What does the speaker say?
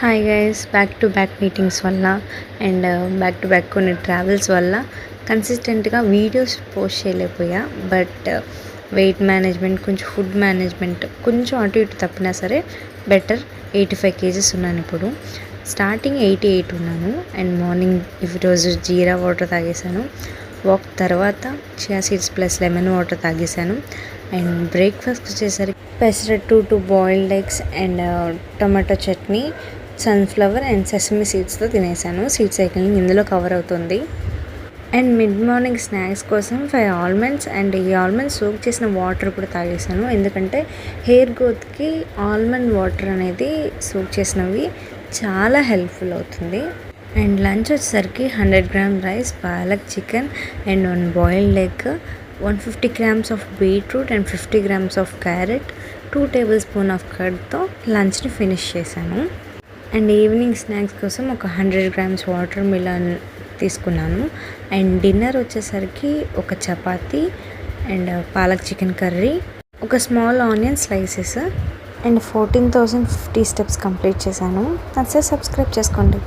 Hi guys, back to back meetings వల్ల and back to back కొన్ని travels వల్ల కన్సిస్టెంట్గా వీడియోస్ పోస్ట్ చేయలేకపోయా. బట్ వెయిట్ మేనేజ్మెంట్, కొంచెం ఫుడ్ మేనేజ్మెంట్ కొంచెం అటు ఇటు తప్పినా సరే బెటర్. 85 kgs ఉన్నాను ఇప్పుడు. స్టార్టింగ్ 88 ఉన్నాను. అండ్ మార్నింగ్ ఈరోజు జీరా వాటర్ తాగేసాను. వాక్ తర్వాత chia seeds plus lemon water తాగేసాను. అండ్ బ్రేక్ఫాస్ట్ వచ్చేసరికి pesarattu, 2 boiled eggs and tomato chutney, sunflower and sesame సీడ్స్తో తినేసాను. సీడ్ సైక్లింగ్ ఇందులో కవర్ అవుతుంది. అండ్ మిడ్ మార్నింగ్ స్నాక్స్ కోసం 5 ఆల్మండ్స్ అండ్ ఈ ఆల్మండ్స్ సోక్ చేసిన వాటర్ కూడా తాగేసాను. ఎందుకంటే హెయిర్ గ్రోత్కి ఆల్మండ్ వాటర్ అనేది సోక్ చేసినవి చాలా హెల్ప్ఫుల్ అవుతుంది. అండ్ లంచ్ వచ్చేసరికి 100 grams rice, palak chicken and 1 boiled egg, 150 grams of beetroot and 50 grams of carrot, 2 tablespoons of కర్డ్తో లంచ్ని ఫినిష్ చేశాను. అండ్ ఈవినింగ్ స్నాక్స్ కోసం ఒక 100 grams వాటర్ మిలన్ తీసుకున్నాను. అండ్ డిన్నర్ వచ్చేసరికి ఒక chapati and palak chicken curry, ఒక small onion slices and 14,050 steps complete చేశాను. నచ్చితే సబ్స్క్రైబ్ చేసుకోండి.